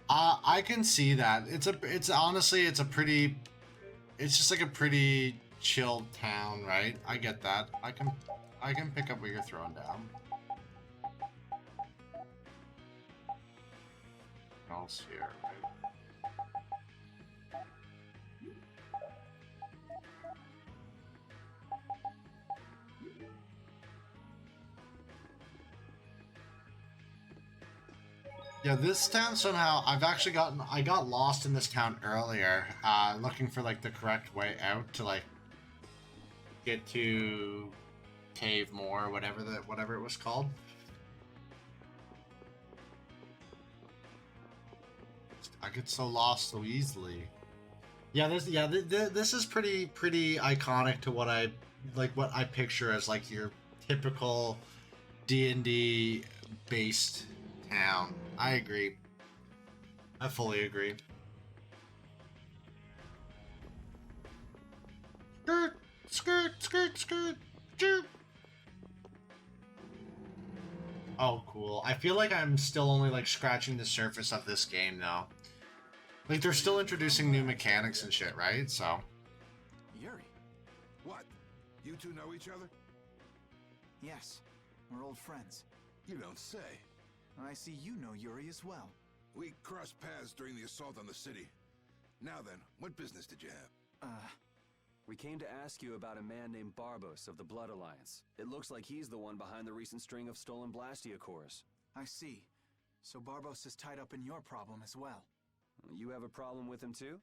I can see that. It's honestly, it's a pretty, it's just like a pretty chilled town, right? I get that. I can pick up what you're throwing down. What else here, right? Yeah, this town somehow I got lost in this town earlier, looking for like the correct way out to like get to Cave More, whatever it was called. I get so lost so easily. Yeah, this is pretty iconic to what I like what I picture as like your typical D&D based town. I agree. I fully agree. Skirt, skirt. Oh, cool. I feel like I'm still only like scratching the surface of this game though. Like they're still introducing new mechanics and shit, right? So. Yuri. What? You two know each other? Yes, we're old friends. You don't say. I see you know Yuri as well. We crossed paths during the assault on the city. Now then, what business did you have? We came to ask you about a man named Barbos of the Blood Alliance. It looks like he's the one behind the recent string of stolen blastia cores. I see. So Barbos is tied up in your problem as well. You have a problem with him too?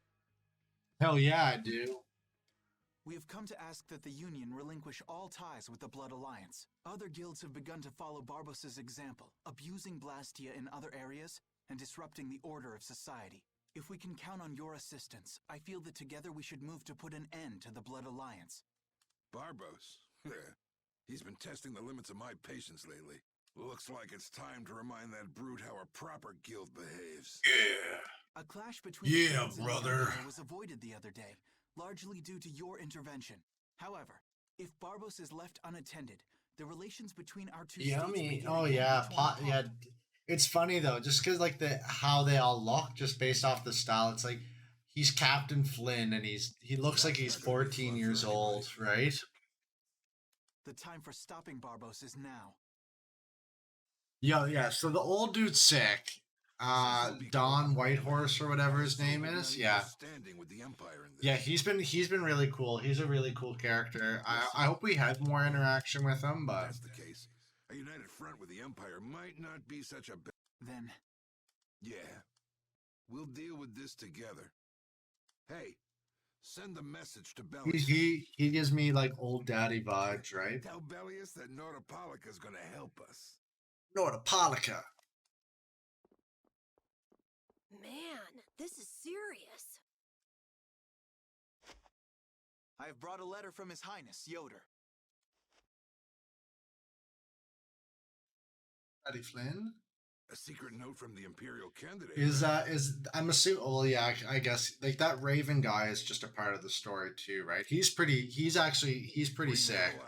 Hell yeah, I do. We have come to ask that the Union relinquish all ties with the Blood Alliance. Other guilds have begun to follow Barbos's example, abusing blastia in other areas and disrupting the order of society. If we can count on your assistance, I feel that together we should move to put an end to the Blood Alliance. Barbos? He's been testing the limits of my patience lately. Looks like it's time to remind that brute how a proper guild behaves. Yeah. A clash between Yeah, the guilds and the brother. Empire was avoided the other day, largely due to your intervention. However, if Barbos is left unattended, the relations between our two Yeah, I states may mean, get oh again yeah, torn yeah. apart. It's funny though, just because like the how they all look, just based off the style. It's like he's Captain Flynn, and he looks like he's That's not gonna be 14 fun years for anybody. old, right? The time for stopping Barbos is now. Yeah. So the old dude's sick. Don Whitehorse or whatever his name is. Yeah, Standing with the Empire in this. yeah. He's been really cool. He's a really cool character. I hope we had more interaction with him, If but that's the case, a united front with the Empire might not be such a bad. Then, Yeah. We'll deal with this together. Hey, send the message to Bellius. he gives me like old daddy vibes, right? Tell Bellius that Nordopolica's gonna help us. Nordopolica. Man, this is serious. I have brought a letter from His Highness, Yoder. Daddy Flynn. A secret note from the Imperial candidate. Is I'm assuming? Well, yeah, I guess like that Raven guy is just a part of the story too, right? He's pretty. He's pretty Read it sick.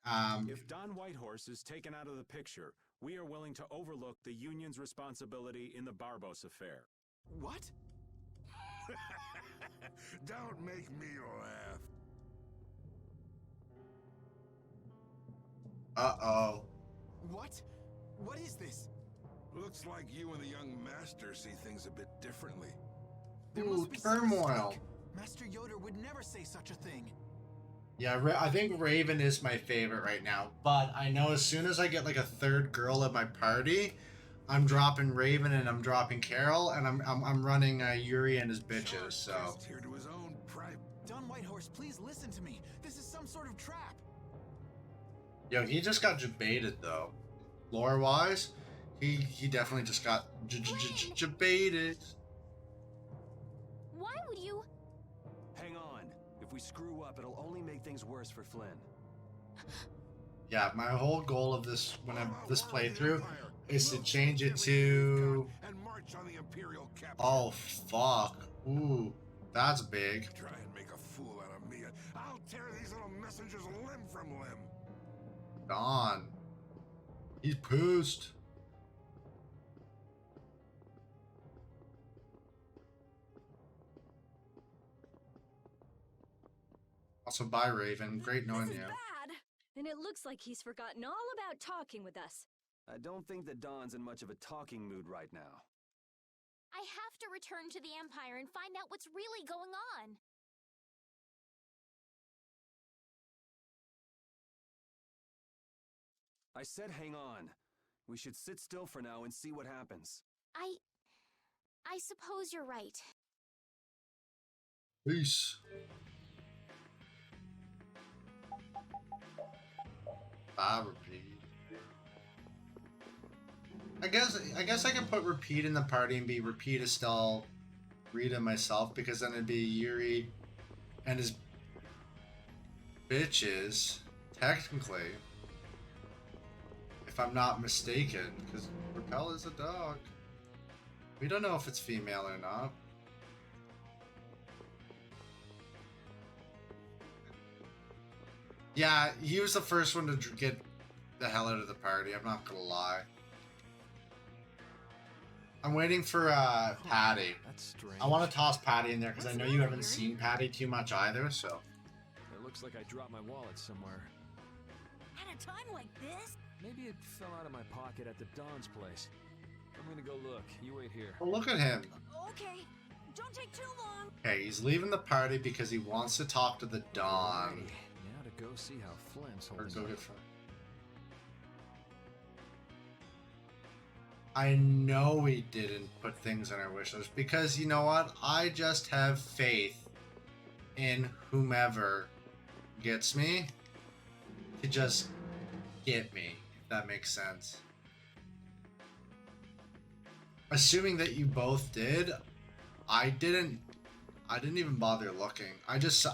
aloud. If Don Whitehorse is taken out of the picture, we are willing to overlook the Union's responsibility in the Barbos affair. What? Don't make me laugh. Uh-oh. What? What is this? Looks like you and the young master see things a bit differently. There Ooh, must be some turmoil. mistake. Master Yoder would never say such a thing. Yeah, I think Raven is my favorite right now. But I know as soon as I get like a third girl at my party, I'm dropping Raven and I'm dropping Carol and I'm running Yuri and his bitches. So Just here to his own private. Don Whitehorse, please listen to me. This is some sort of trap. yo, he just got baited though. Lore wise, he definitely just got baited. Why would you? Hang on. If we screw up, it'll only make things worse for Flynn. Yeah, my whole goal of this this playthrough is to change it to. And march on the Imperial capital. Oh fuck! Ooh, that's big. Try and make a fool out of me. I'll tear these little messengers limb from limb. Don, he's pissed. Also, bye, Raven. Great knowing This is you. bad. And it looks like he's forgotten all about talking with us. I don't think that Don's in much of a talking mood right now. I have to return to the Empire and find out what's really going on. I said hang on. We should sit still for now and see what happens. I suppose you're right. Peace. Bye, repeat. I guess I could put repeat in the party and be repeat is still Rita myself, because then it'd be Yuri and his bitches, technically. If I'm not mistaken, because Repel is a dog. We don't know if it's female or not. Yeah, he was the first one to get the hell out of the party, I'm not gonna lie. I'm waiting for Patty. That's strange. I want to toss Patty in there because I What's know the you matter, haven't Yuri? seen Patty too much either, so. It looks like I dropped my wallet somewhere. At a time like this? Maybe it fell out of my pocket at the Don's place. I'm gonna go look. You wait here. Well, look at him. Okay. Don't take too long. Okay, he's leaving the party because he wants to talk to the Dawn. Alrighty, now to go see how Flynn's Or holding go up. get Flynn. I know we didn't put things on our wish list because you know what? I just have faith in whomever gets me to just get me, if that makes sense. Assuming that you both did, I didn't even bother looking. I just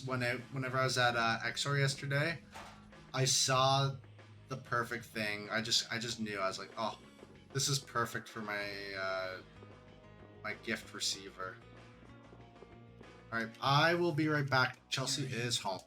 whenever I was at Exor yesterday, I saw the perfect thing. I just knew. I was like, oh, this is perfect for my my gift receiver. All right, I will be right back. Chelsea is home.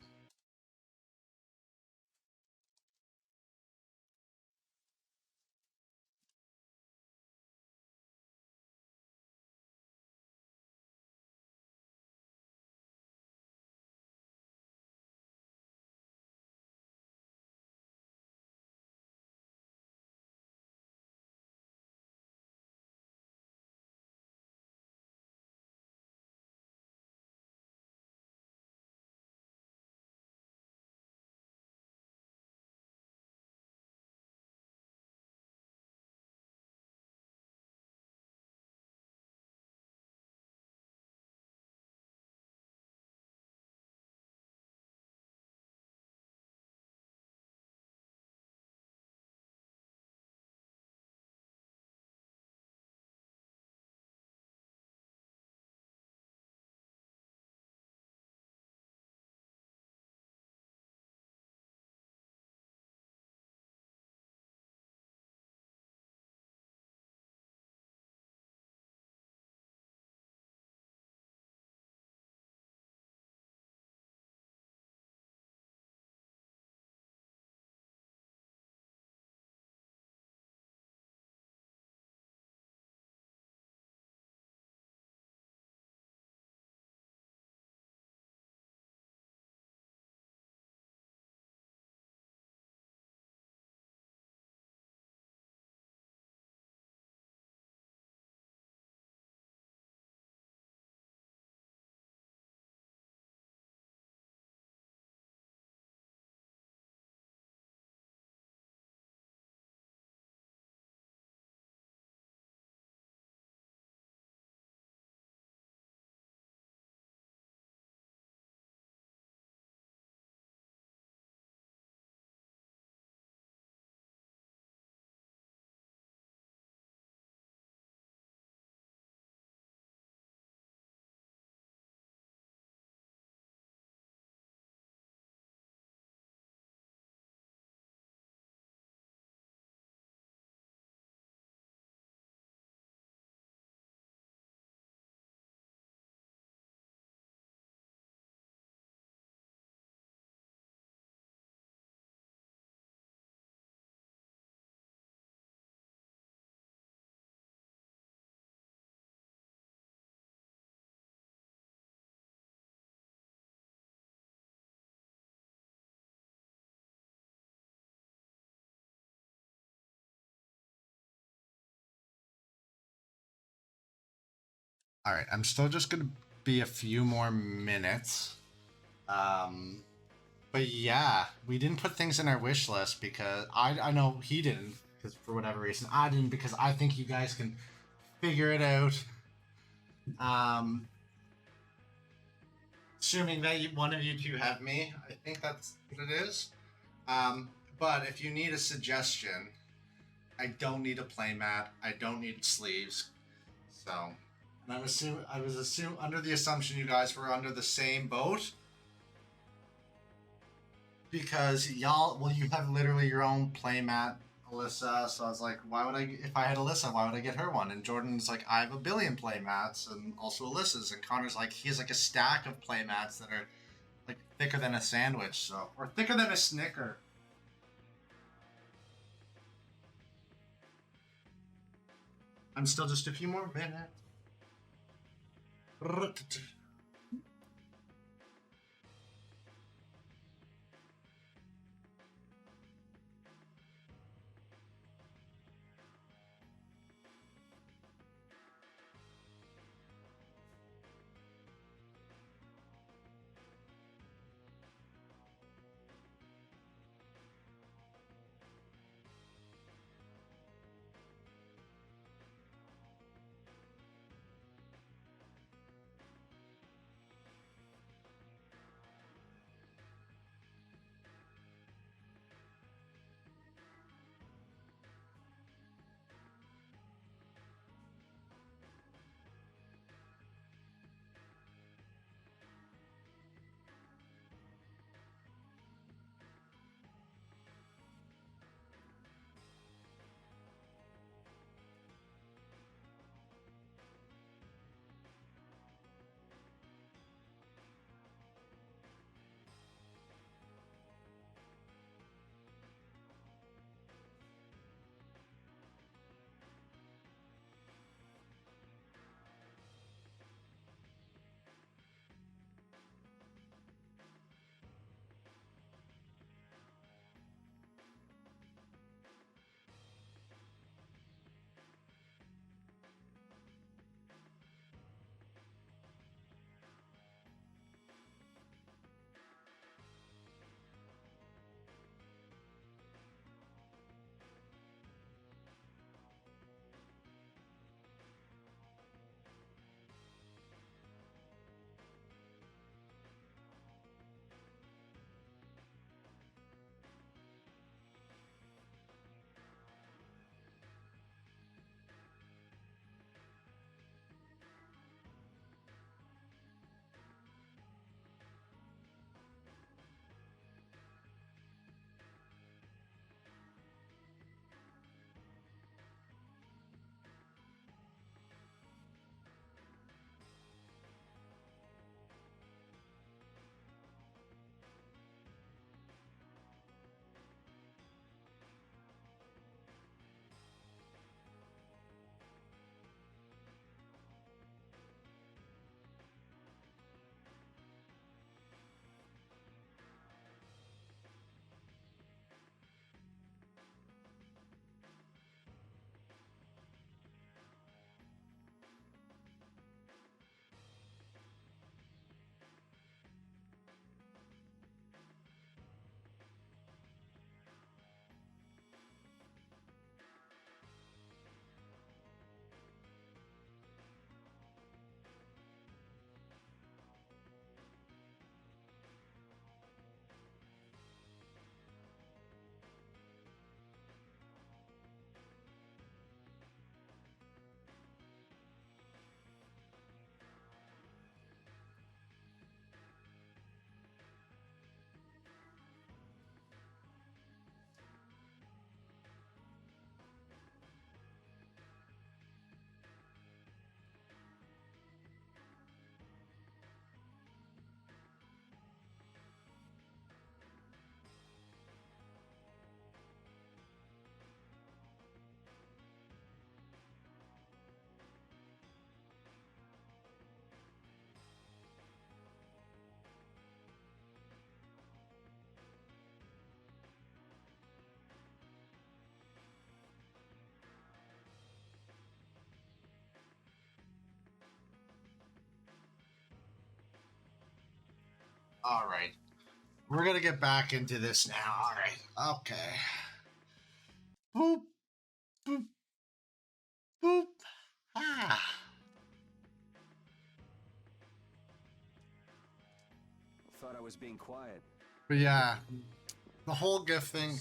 All right, I'm still just gonna be a few more minutes. But yeah, we didn't put things in our wish list because I know he didn't, because for whatever reason I didn't, because I think you guys can figure it out. Assuming that one of you two have me, I think that's what it is. But if you need a suggestion, I don't need a playmat. I don't need sleeves. So, and I was under the assumption you guys were under the same boat, because y'all, well, you have literally your own playmat, Alyssa. So I was like, why would if I had Alyssa, why would I get her one? And Jordan's like, I have a billion playmats, and also Alyssa's. And Connor's like, he has like a stack of playmats that are like thicker than a sandwich, so, or thicker than a Snicker. I'm still just a few more minutes. All right. We're gonna get back into this now. All right. Okay. Boop, boop, boop. Ah. Thought I was being quiet. But yeah, the whole gift thing.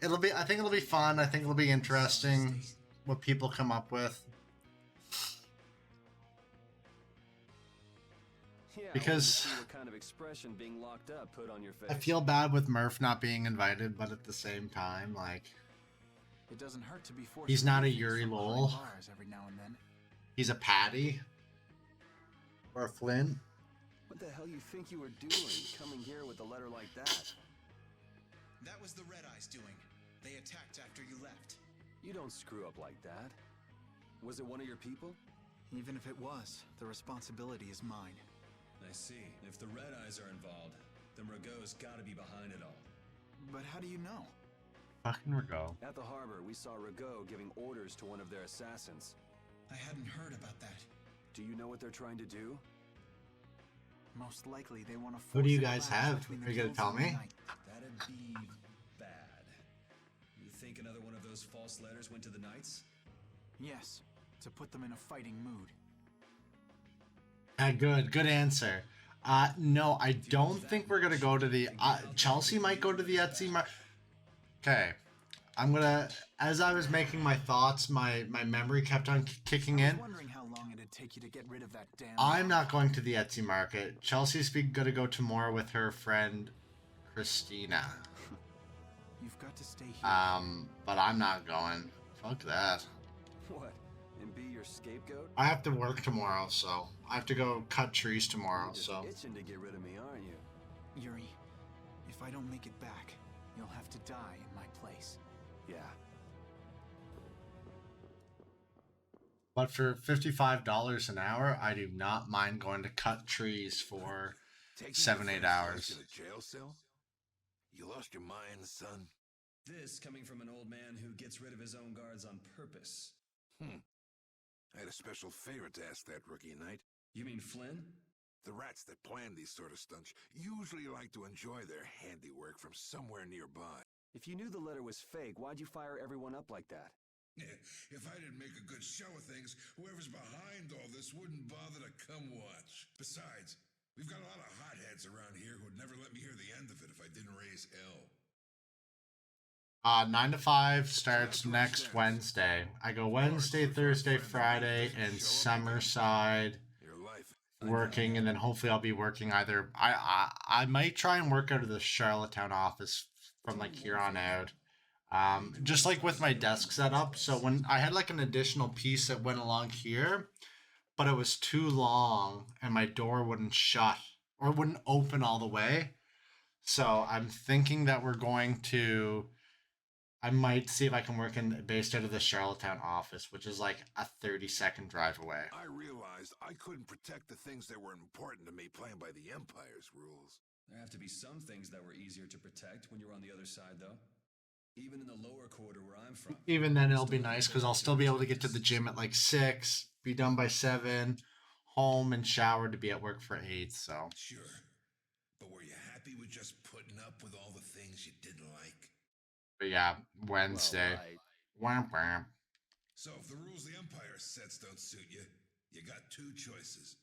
It'll be. I think it'll be fun. I think it'll be interesting what people come up with. Yeah, Because- I wanted to see what kind of expression being locked up put on your face. I feel bad with Murph not being invited, but at the same time, like, It doesn't hurt to be forced. he's to not do a things Yuri from behind Lowell. bars every now and then. He's a Patty or a Flynn. What the hell you think you were doing, coming here with a letter like that? That was the Red Eyes doing. They attacked after you left. You don't screw up like that. Was it one of your people? Even if it was, the responsibility is mine. I see. If the Red Eyes are involved, then Rago's gotta be behind it all. But how do you know? Fucking Rago. At the harbor, we saw Rago giving orders to one of their assassins. I hadn't heard about that. Do you know what they're trying to do? Most likely they want to force Who do you a guys clash have? between Are the you gonna guilds tell and the me? Knight. That'd be bad. You think another one of those false letters went to the Knights? Yes, to put them in a fighting mood. Good answer. No, I don't think we're gonna go to the. Chelsea might go to the Etsy. Okay, I'm gonna. As I was making my thoughts, my memory kept on kicking I was in. wondering how long it'd take you to get rid of that damn. I'm not going to the Etsy market. Chelsea's gonna go tomorrow with her friend Christina. You've got to stay here. But I'm not going. Fuck that. What? And be your scapegoat? I have to work tomorrow, so I have to go cut trees tomorrow. You're just So itching to get rid of me, aren't you? Yuri, if I don't make it back, you'll have to die in my place. Yeah. but for $55 an hour, I do not mind going to cut trees for Taking 7-8 your hours. friend's place in a jail cell? You lost your mind, son? This coming from an old man who gets rid of his own guards on purpose. I had a special favor to ask that rookie knight. You mean Flynn? The rats that plan these sort of stunts usually like to enjoy their handiwork from somewhere nearby. If you knew the letter was fake, why'd you fire everyone up like that? If I didn't make a good show of things, whoever's behind all this wouldn't bother to come watch. Besides, we've got a lot of hotheads around here who'd never let me hear the end of it if I didn't raise hell. 9 to 5 starts next Wednesday. I go Wednesday, Thursday, Friday in Summerside Your life. working, and then hopefully I'll be working either. I might try and work out of the Charlottetown office from like here on out. Just like with my desk setup. So when I had like an additional piece that went along here, but it was too long and my door wouldn't shut or wouldn't open all the way. So I'm thinking that we're going to. I might see if I can work based out of the Charlottetown office, which is like a 30-second drive away. I realized I couldn't protect the things that were important to me playing by the Empire's rules. There have to be some things that were easier to protect when you're on the other side, though. Even in the lower quarter where I'm from. Even then, it'll be nice because I'll still be able to get to the gym at like 6, be done by 7, home and shower to be at work for 8. So Sure. But were you happy with just putting up with all the things you didn't like? but yeah, Wednesday. Well, Wham, wham. So if the rules the Empire sets don't suit you, you got two choices.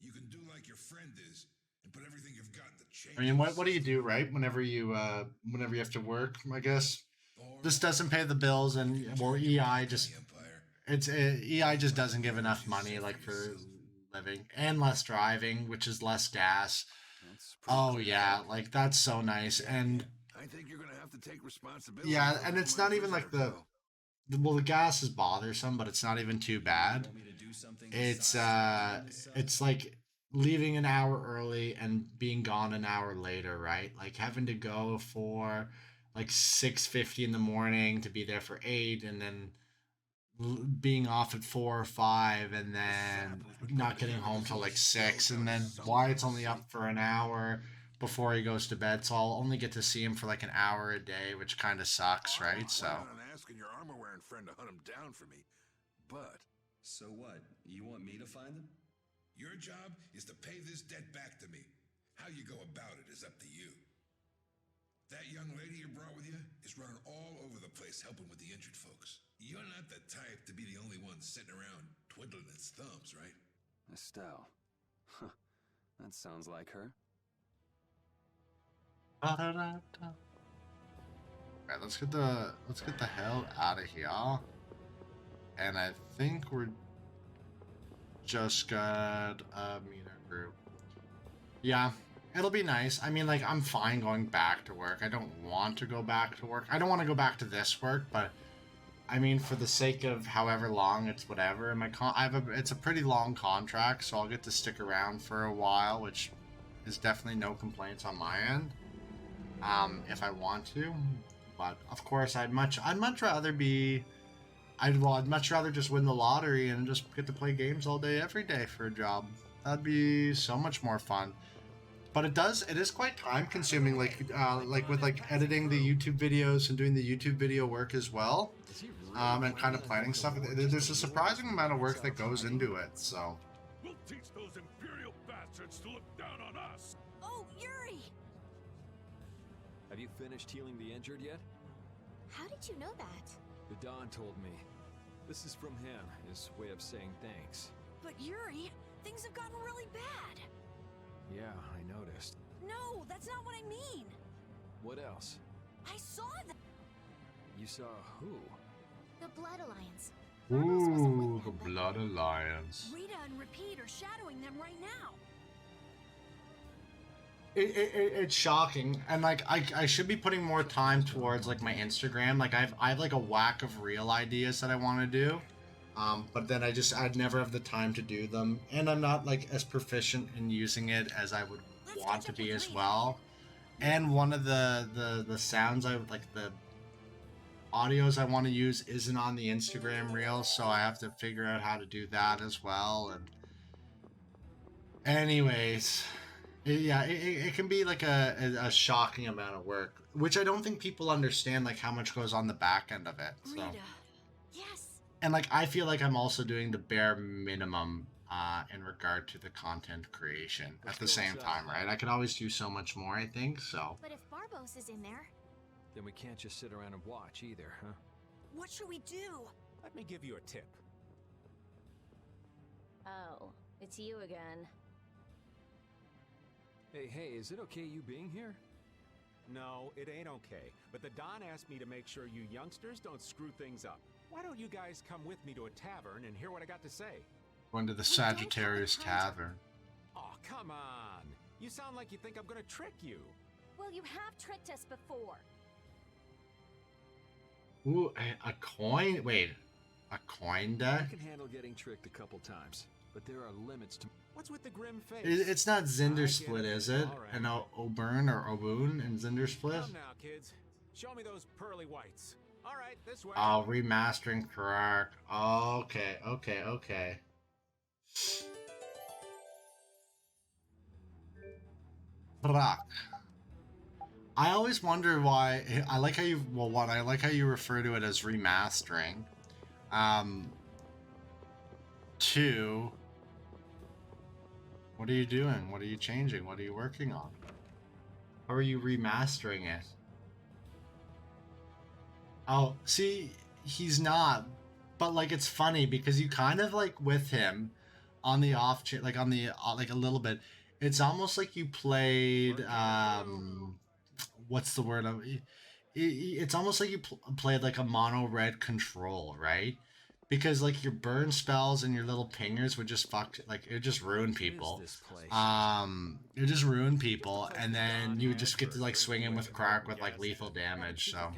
You can do like your friend is and put everything you've got in the change. I mean, what do you do, right? Whenever you have to work, I guess this doesn't pay the bills, and well, EI just EI just doesn't give enough money like for living and less driving, which is less gas. that's pretty Oh clear. yeah, like that's so nice. And I think you're gonna have to take responsibility. yeah, for and that it's money not even for like Zarko. the want is bothersome, but it's not even too bad. Want me to do something It's besides this side? it's like leaving an hour early and being gone an hour later, right? Like having to go for like 6:50 in the morning to be there for 8, and then being off at 4 or 5, and then not getting home till like 6, and then Wyatt's only up for an hour before he goes to bed, so I'll only get to see him for like an hour a day, which kind of sucks, right? So I'm not asking your armor-wearing friend to hunt him down for me, but So what? You want me to find them? your job is to pay this debt back to me. How you go about it is up to you. That young lady you brought with you is running all over the place helping with the injured folks. You're not the type to be the only one sitting around twiddling its thumbs, right? Estelle. Huh. That sounds like her. Ba-da-da-da. Alright, let's get the hell out of here. And I think we're just got a meter group. Yeah, it'll be nice. I mean, like, I'm fine going back to work. I don't want to go back to work. I don't want to go back to this work, but I mean, for the sake of however long, it's whatever. And it's a pretty long contract, so I'll get to stick around for a while, which is definitely no complaints on my end. If I want to, but of course, I'd much rather be. I'd much rather just win the lottery and just get to play games all day, every day for a job. That'd be so much more fun. But it is quite time consuming, like with editing the YouTube videos and doing the YouTube video work as well, and kind of planning stuff. There's a surprising amount of work that goes into it. So. We'll teach those Imperial bastards to look down on us. Oh, Yuri! Have you finished healing the injured yet? How did you know that? The Don told me. This is from him, his way of saying thanks. But Yuri, things have gotten really bad. Yeah, I noticed. No, that's not what I mean. What else? I saw them. You saw who? The Blood Alliance. Ooh, the Blood Alliance. Rita and Repeat are shadowing them right now. It's shocking, and like I should be putting more time towards like my Instagram. Like I have like a whack of real ideas that I want to do, but then I'd never have the time to do them, and I'm not like as proficient in using it as I would want to be as well. And one of the sounds I like the audios I want to use isn't on the Instagram reel, so I have to figure out how to do that as well. And anyways. Yeah, it can be like a shocking amount of work, which I don't think people understand, like how much goes on the back end of it. So. Rita. Yes. And like I feel like I'm also doing the bare minimum in regard to the content creation at the same time, right? I could always do so much more, I think. So. But if Barbos is in there, Then we can't just sit around and watch either, huh? What should we do? Let me give you a tip. Oh, it's you again. Hey, is it okay you being here? No, it ain't okay. But the Don asked me to make sure you youngsters don't screw things up. Why don't you guys come with me to a tavern and hear what I got to say? Going to the Sagittarius Tavern. Oh, come on. You sound like you think I'm gonna trick you. Well, you have tricked us before. Ooh, a coin? Wait, a coin I deck? can handle getting tricked a couple times, but there are limits to... What's with the grim face? It's not Zinder Split, is it? All right. And Oburn or Oboon and Zinder Split? Come now, kids. Show me those pearly whites. All right, this way. Oh, remastering correct. Oh, okay. Rock. I always wonder why. I like how you. Well, one, I like how you refer to it as remastering. Two. What are you doing? What are you changing? What are you working on? How are you remastering it? Oh, see, he's not. But like, it's funny because you kind of like with him on the off, like on the like a little bit. It's almost like you played. What's the word? It's almost like you played like a mono red control, right? Because like your burn spells and your little pingers would just it just ruin people. It just ruin people, and then you would just get to like swing in with Crack with like lethal damage. So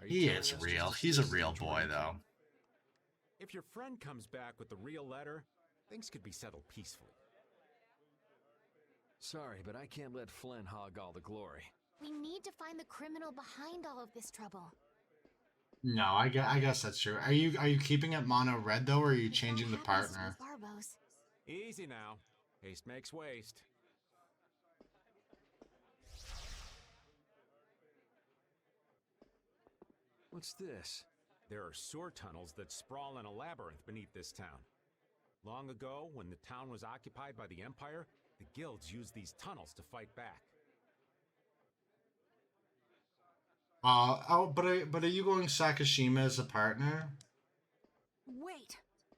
he is real. He's a real boy, though. If your friend comes back with the real letter, things could be settled peacefully. Sorry, but I can't let Flynn hog all the glory. we need to find the criminal behind all of this trouble. No, I guess that's true. Are you keeping it mono red though, or are you changing the partner? Easy now. Haste makes waste. What's this? There are sewer tunnels that sprawl in a labyrinth beneath this town. Long ago, when the town was occupied by the Empire, the guilds used these tunnels to fight back. But are you going Sakashima as a partner? Wait,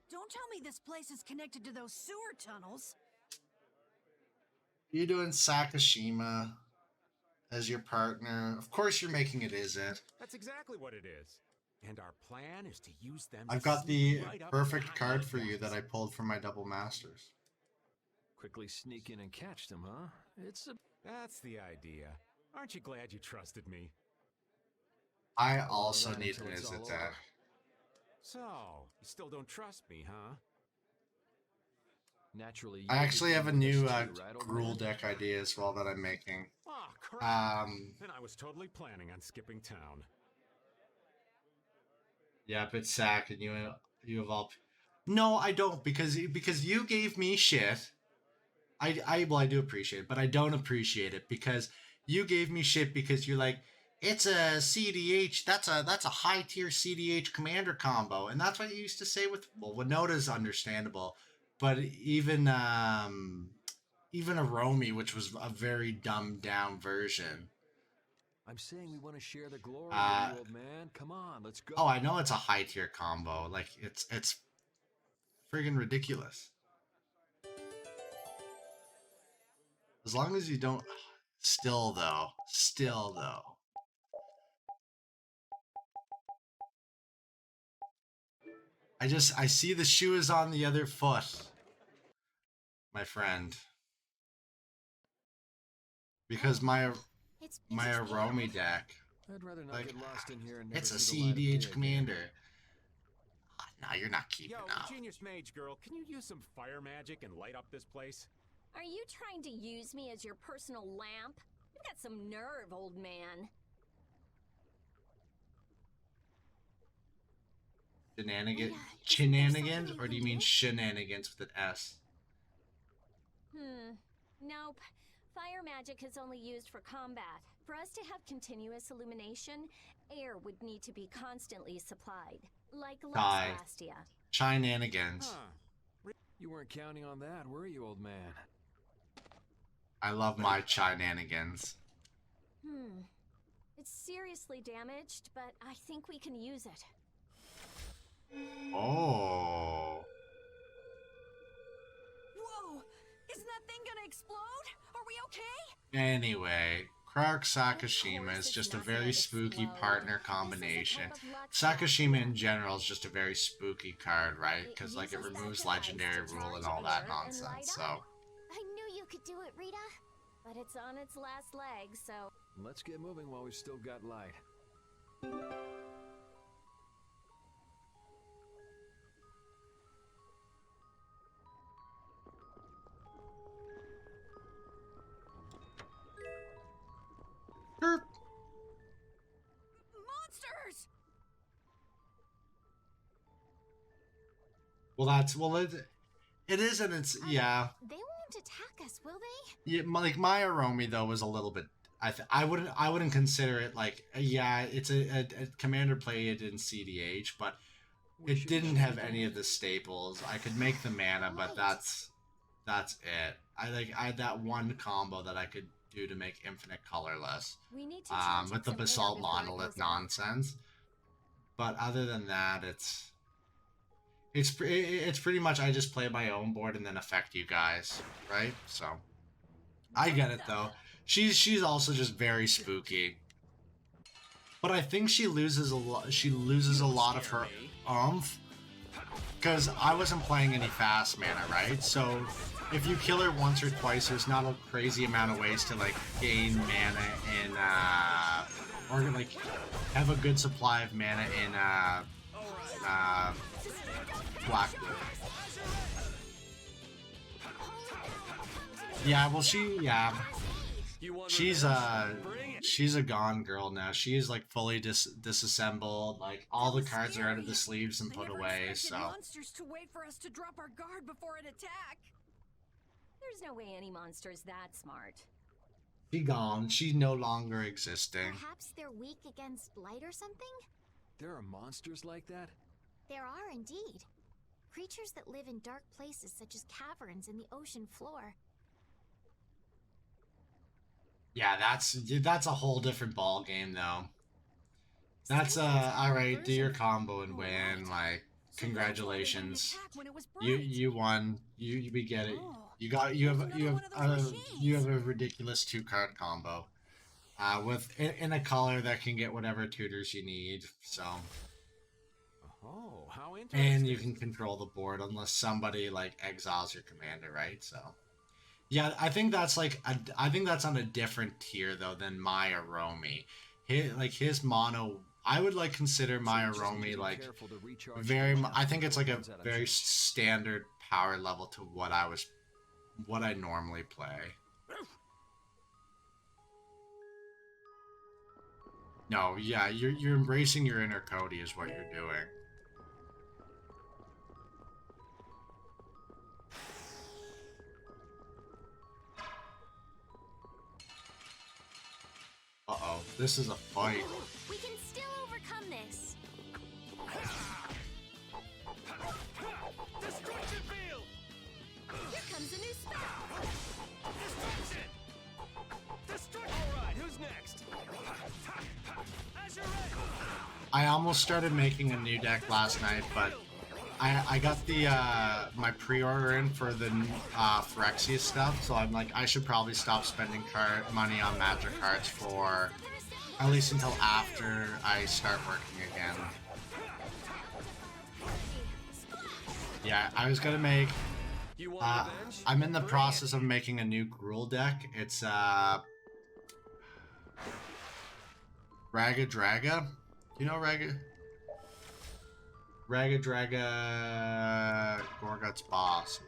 don't tell me this place is connected to those sewer tunnels. You doing Sakashima as your partner? Of course you're making it, is it? That's exactly what it is. And our plan is to use them. I've got the perfect card for you that I pulled from my double masters. Quickly sneak in and catch them, huh? That's the idea. Aren't you glad you trusted me? I also need to visit that. So, you still don't trust me, huh? Naturally. I actually have a new Gruel deck idea as well that I'm making. Oh, crap. And I was totally planning on skipping town. Yep, it's Sack, and you have all. No, I don't, because you gave me shit. I do appreciate it, but I don't appreciate it because you gave me shit because you're like, it's a CDH. That's a high tier CDH commander combo, and that's what you used to say with Winota's understandable, but even a Romy, which was a very dumbed down version. I'm saying we want to share the glory, with you, old man. Come on, let's go. Oh, I know it's a high tier combo. Like it's friggin' ridiculous. As long as you don't. Still though. I see the shoe is on the other foot, my friend. Because my Aromi deck, I'd rather not get lost in here and never it's a see the light of day CDH commander. No, you're not keeping up. Genius Mage Girl, can you use some fire magic and light up this place? Are you trying to use me as your personal lamp? You've got some nerve, old man. Shenanigans? Or do you mean shenanigans with an S? Nope. Fire magic is only used for combat. For us to have continuous illumination, air would need to be constantly supplied. Like blastia. Shenanigans. Huh. You weren't counting on that, were you, old man? I love my shenanigans. It's seriously damaged, but I think we can use it. Oh. Whoa! Is that thing gonna explode? Are we okay? Anyway, Krark Sakashima is just a very spooky partner combination. Sakashima in general is just a very spooky card, right? Because like it removes legendary rule and all that nonsense, so. I knew you could do it, Rita. But it's on its last leg, so... Let's get moving while we've still got light. Monsters! It is, and it's, yeah. They won't attack us, will they? Yeah, like my Aromi though was a little bit. I wouldn't consider it like, yeah, it's a commander played in CDH, but it didn't have any of the staples. I could make the mana, but that's it. I had that one combo that I could do to make infinite colorless. With the basalt monolith nonsense. But other than that, it's pretty much I just play my own board and then affect you guys, right? So I get it though. She's also just very spooky. But I think she loses a lot. She loses a lot of her oomph because I wasn't playing any fast mana, right? So if you kill her once or twice, there's not a crazy amount of ways to like gain mana in or like have a good supply of mana in Blackwood. Yeah, well she's a gone girl now. She is like fully disassembled. Like all the cards are out of the sleeves and put away. So monsters to wait for us to drop our guard before an attack. There's no way any monster's that smart. She gone. She's no longer existing. Perhaps they're weak against light or something? There are monsters like that? There are indeed. Creatures that live in dark places such as caverns and the ocean floor. Yeah, that's a whole different ball game though. That's all right. Do your combo and win. Like, congratulations. You won. We get it. You have a ridiculous 2-card combo. With in a color that can get whatever tutors you need. So. Oh, how interesting. And you can control the board unless somebody like exiles your commander, right? So. Yeah, I think that's like I think that's on a different tier though than my Aromi. His mono, I would like consider my Aromi like I think it's like a very standard power level to what I normally play. No, yeah, you're embracing your inner Cody is what you're doing. Uh-oh, this is a fight. We can still overcome this. Destruction field! Here comes a new spell. Destruction! Destruction! Alright, who's next? As you're ready! I almost started making a new deck last night, but I got the my pre-order in for the Phyrexia stuff, so I'm like, I should probably stop spending money on magic cards for at least until after I start working again. Yeah, I was gonna make. I'm in the process of making a new Gruul deck. It's Raga Draga. You know Raga Draga Gorgut's boss.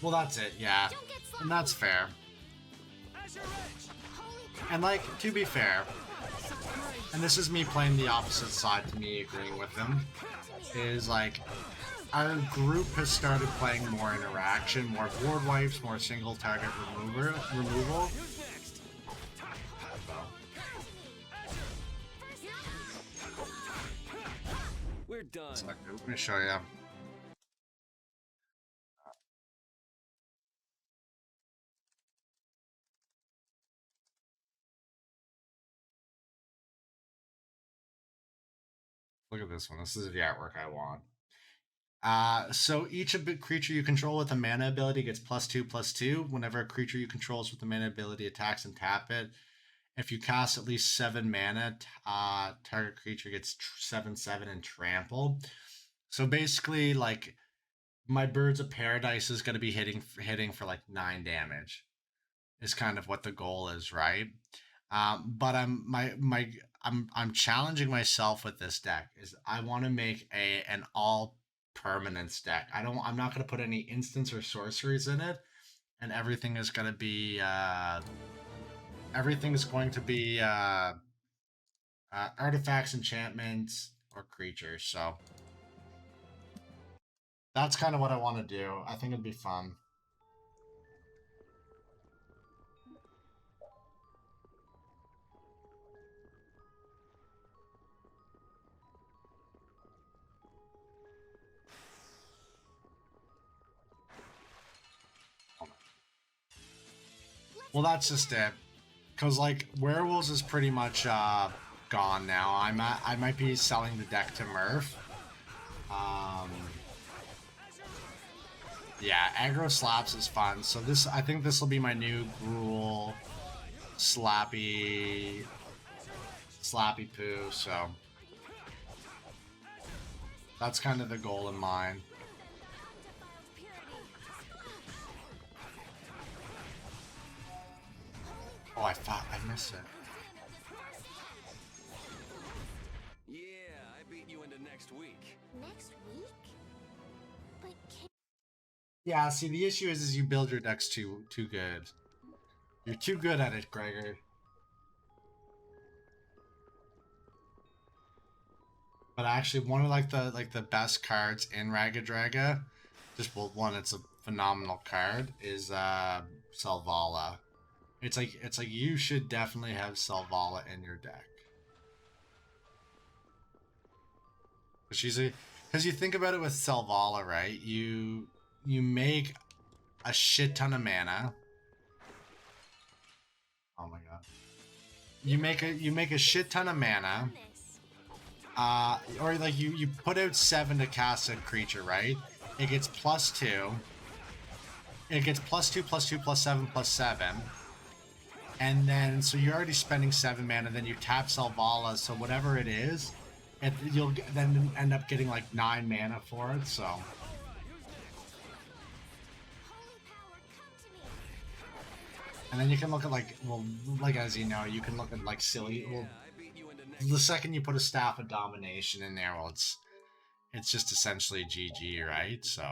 Well, that's it, yeah. And that's fair. And like, to be fair, and this is me playing the opposite side to me agreeing with him, is like, our group has started playing more interaction, more board wipes, more single target removal. We're done. Let me show you. Look at this one. This is the artwork I want. So each creature you control with a mana ability gets +2/+2. Whenever a creature you control with a mana ability attacks and tap it, if you cast at least 7 mana, target creature gets 7/7 and trample. So basically, like, my Birds of Paradise is going to be hitting for like 9 damage. Is kind of what the goal is, right? But I'm challenging myself with this deck. Is I want to make an all permanence deck. I'm not going to put any instants or sorceries in it, and everything is going to be artifacts, enchantments, or creatures. So that's kind of what I want to do. I think it'd be fun. Well, that's just it. Because, like, Werewolves is pretty much gone now. I might be selling the deck to Murph. Yeah, aggro slaps is fun. So I think this will be my new Gruul slappy poo. So that's kind of the goal in mind. Oh, I thought I missed it. Yeah, I beat you into next week. Next week? But Yeah, see, the issue is you build your decks too good. You're too good at it, Gregor. But actually, one of the best cards in Raga Draga, one, it's a phenomenal card, is Selvala. It's like you should definitely have Selvala in your deck. Because you think about it with Selvala, right? You make a shit ton of mana. Oh my god. You make a shit ton of mana. Or like you put out 7 to cast a creature, right? It gets +2. It gets +2, +2, +7, +7. And then, so you're already spending 7 mana, then you tap Selvala, so whatever it is, you'll then end up getting like 9 mana for it, so. And then you can look at like, well, like as you know, you can look at like silly, well, the second you put a Staff of Domination in there, well, it's just essentially GG, right? So.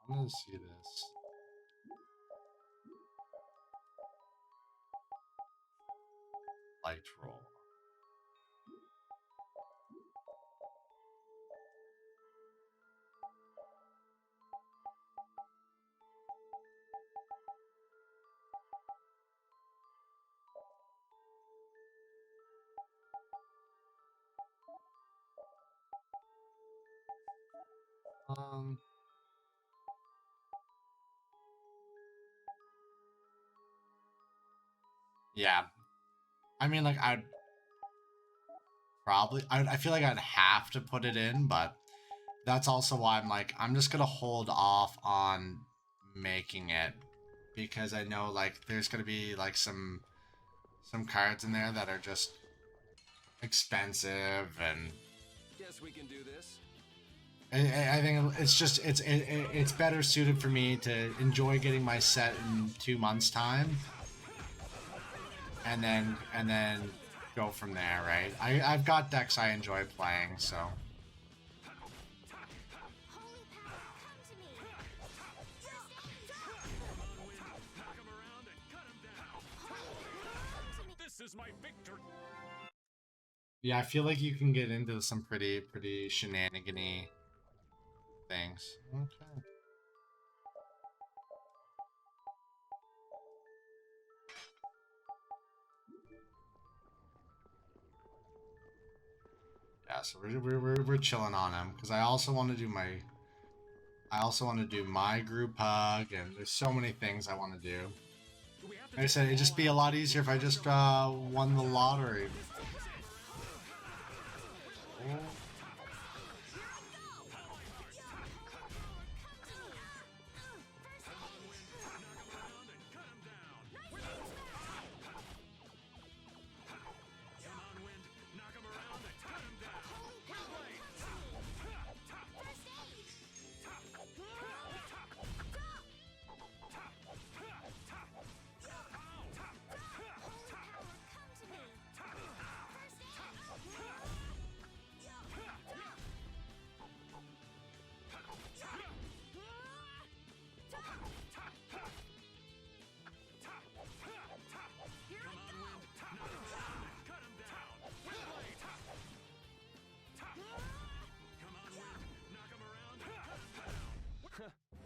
I'm gonna see this. Light roll. Yeah. I mean, like, I feel like I'd have to put it in, but that's also why I'm like, I'm just gonna hold off on making it, because I know, like, there's gonna be, like, some cards in there that are just expensive, and Guess we can do this. I think it's just it's better suited for me to enjoy getting my set in 2 months' time, and then go from there, right? I've got decks I enjoy playing, so. This is my victory. Yeah, I feel like you can get into some pretty shenanigan-y things. Okay. Yeah, so we're chilling on him, because I also want to do my group hug, and there's so many things I want to do. Like I said, it'd just be a lot easier if I just won the lottery.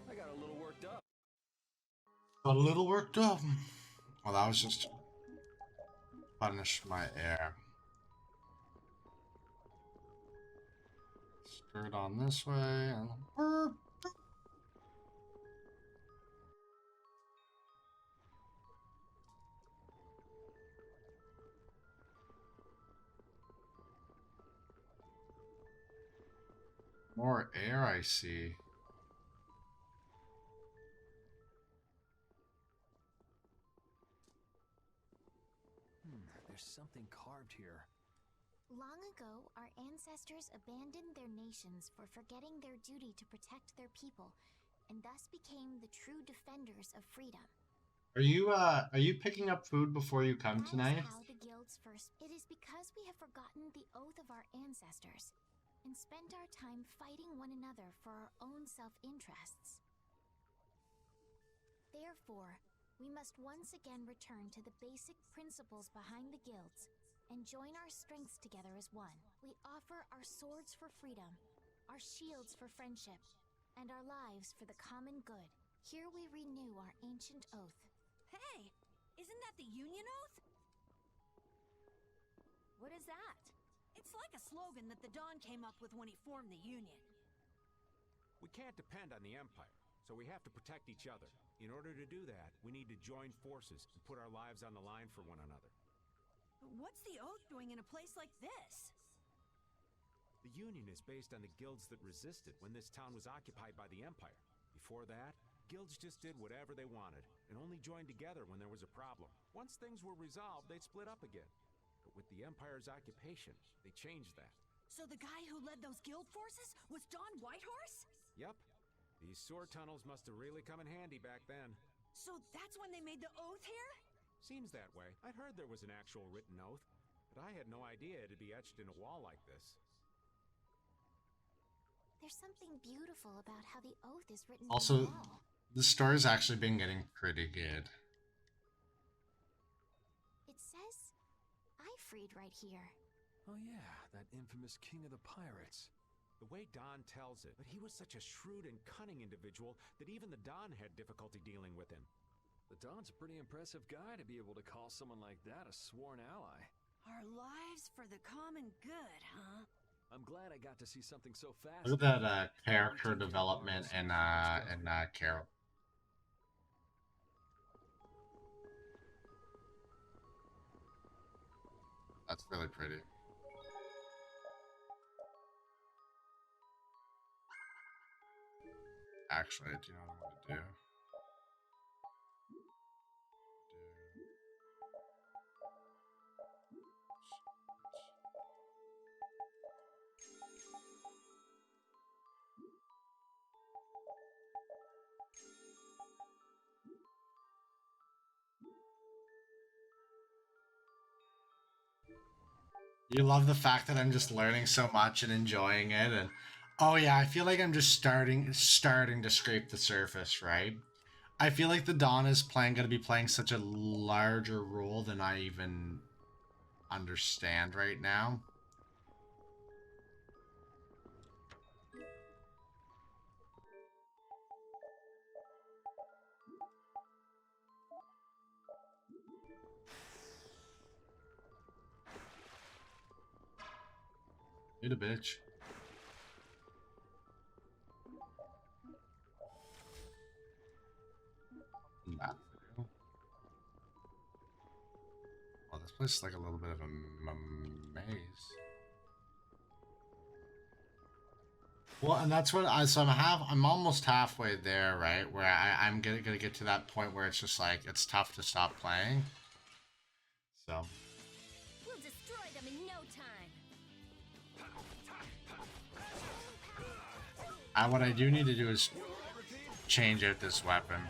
I got a little worked up. Got a little worked up. Well, that was just punish my air. Skirt on this way and more air, I see. There's something carved here. Long ago, our ancestors abandoned their nations for forgetting their duty to protect their people, and thus became the true defenders of freedom. Are you picking up food before you come tonight? That is how the guilds first. It is because we have forgotten the oath of our ancestors and spent our time fighting one another for our own self-interests. Therefore, we must once again return to the basic principles behind the guilds and join our strengths together as one. We offer our swords for freedom, our shields for friendship, and our lives for the common good. Here we renew our ancient oath. Hey, isn't that the Union Oath? What is that? It's like a slogan that the Don came up with when he formed the Union. We can't depend on the Empire, so we have to protect each other. In order to do that, we need to join forces and put our lives on the line for one another. But what's the Oath doing in a place like this? The Union is based on the guilds that resisted when this town was occupied by the Empire. Before that, guilds just did whatever they wanted and only joined together when there was a problem. Once things were resolved, they'd split up again. But with the Empire's occupation, they changed that. So the guy who led those guild forces was Don Whitehorse? Yep. These sewer tunnels must have really come in handy back then. So that's when they made the Oath here? Seems that way. I'd heard there was an actual written oath, but I had no idea it'd be etched in a wall like this. There's something beautiful about how the Oath is written Also, on the wall. the story's actually been getting pretty good. It says, I freed right here. Oh yeah, that infamous king of the pirates. The way Don tells it, but he was such a shrewd and cunning individual that even the Don had difficulty dealing with him. The Don's a pretty impressive guy to be able to call someone like that a sworn ally. Our lives for the common good, huh? I'm glad I got to see something so fast. Look at that character development in Carol. That's really pretty. Actually, do you know what I'm gonna do? You love the fact that I'm just learning so much and enjoying it, and oh yeah, I feel like I'm just starting to scrape the surface, right? I feel like the Dawn is gonna be playing such a larger role than I even understand right now. You're the bitch. Not video. Oh, this place is like a little bit of a maze. Well, and that's what I'm almost halfway there, right? Where I'm gonna get to that point where it's just like it's tough to stop playing. So. We'll destroy them in no time. What I do need to do is change out this weapon.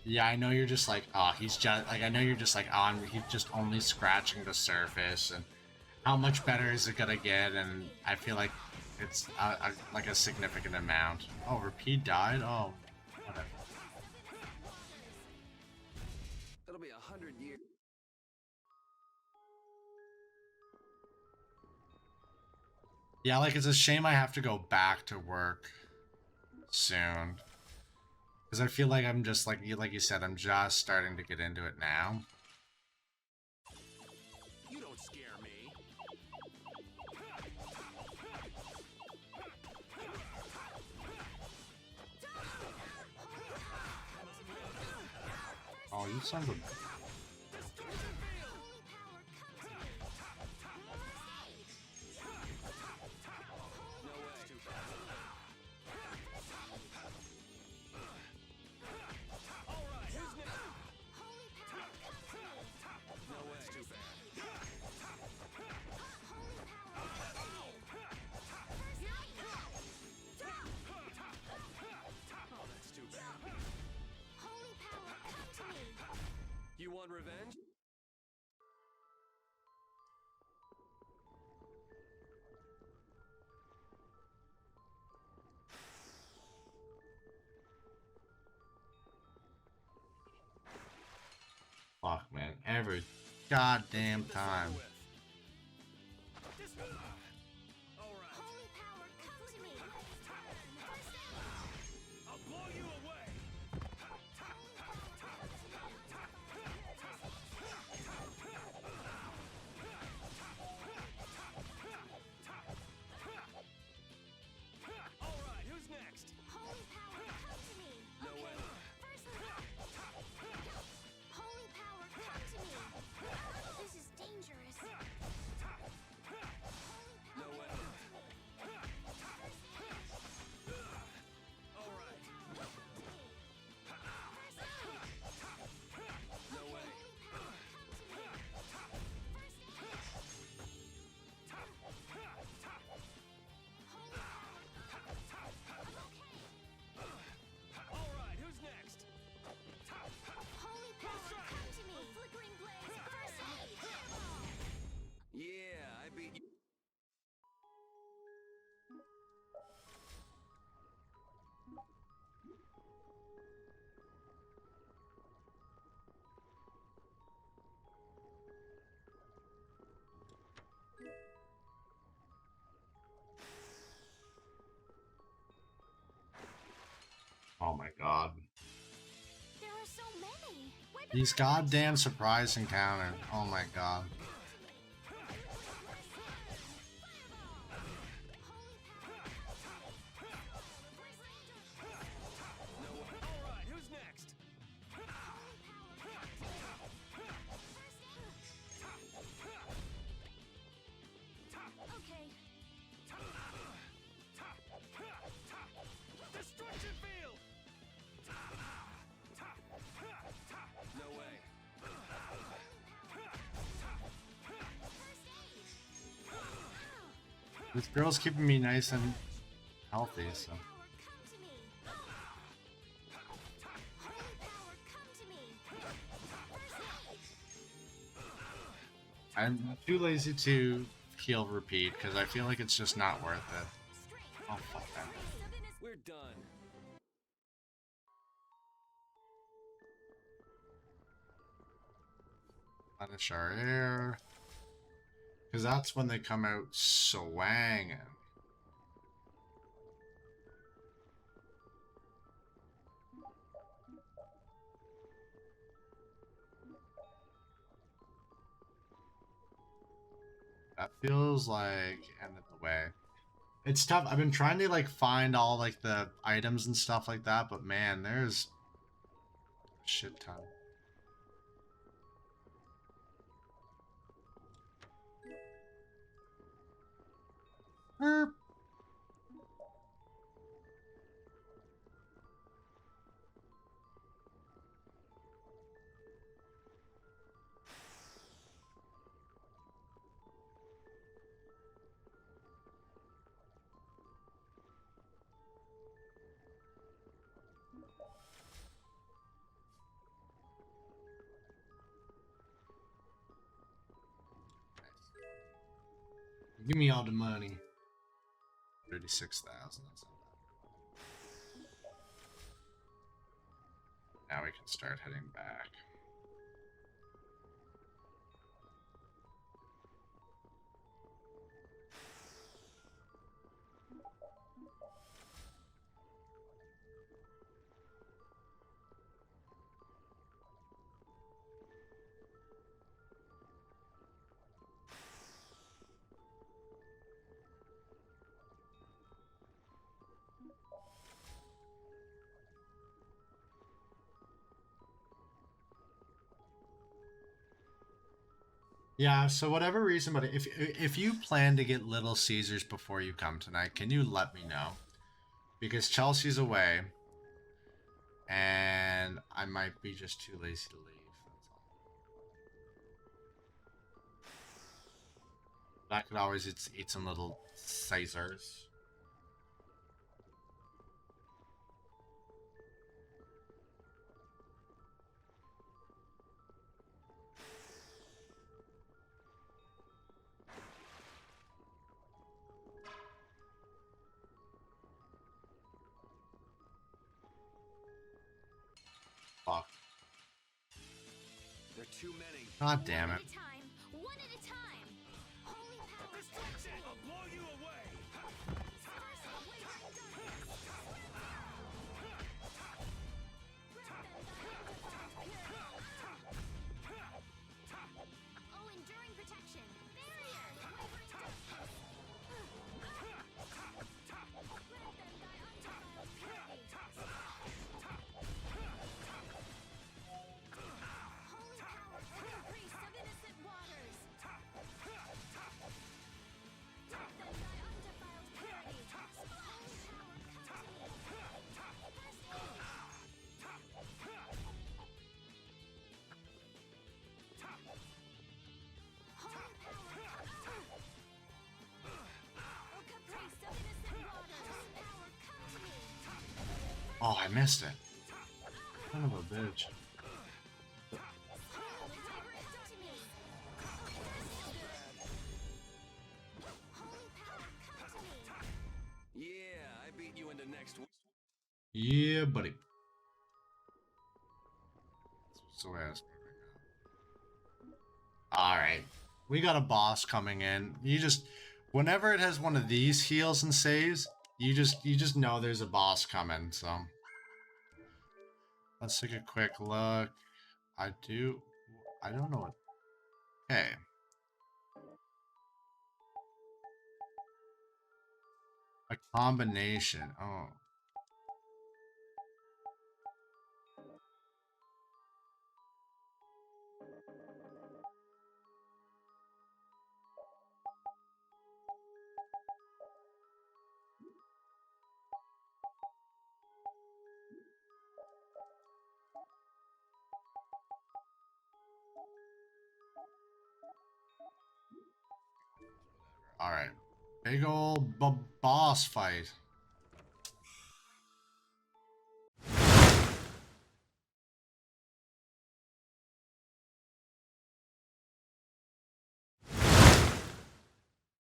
Yeah, I know you're just like, oh, he's just like, I know you're just like, oh, he's just only scratching the surface, and how much better is it gonna get? And I feel like it's like a significant amount. Oh, Repeat died? Oh, whatever. It'll be 100 years. Yeah, like, it's a shame I have to go back to work soon. Because I feel like I'm just, like you said, I'm just starting to get into it now. You don't scare me. Oh, you son of a... You want revenge? Fuck, man. Every goddamn time. my god. There are so many. These goddamn surprise encounters. Oh my god. Alright, who's next? Okay. Destruction field! No way. This girl's keeping me nice and healthy, so. I'm too lazy to heal repeat because I feel like it's just not worth it. Oh, fuck that. We're done. Punish our air. Because that's when they come out swanging. That feels like end of the way. It's tough. I've been trying to like find all like the items and stuff like that, but man, there's a shit ton. Erp. Give me all the money. 36,000. That's not bad. Now we can start heading back. Yeah, so whatever reason, but if you plan to get Little Caesars before you come tonight, can you let me know? Because Chelsea's away, and I might be just too lazy to leave. That's all. I could always eat some Little Caesars. Fuck. There are too many. God damn it. One at a time. Holy power. Destruction! I'll blow you away! Oh, enduring protection. Barrier. Holy power. Priest of innocent waters. Let them thy undefiled purity. Holy power, come to me. First aid. Holy power. O caprice of innocent waters. Power, come to me. Oh, I missed it. Son of a bitch. Yeah, I beat you into next week. Yeah, buddy. So alright. We got a boss coming in. You just whenever it has one of these heals and saves, you just know there's a boss coming, so Let's take a quick look. I don't know what. Okay. A combination. Oh. All right. Big old boss fight.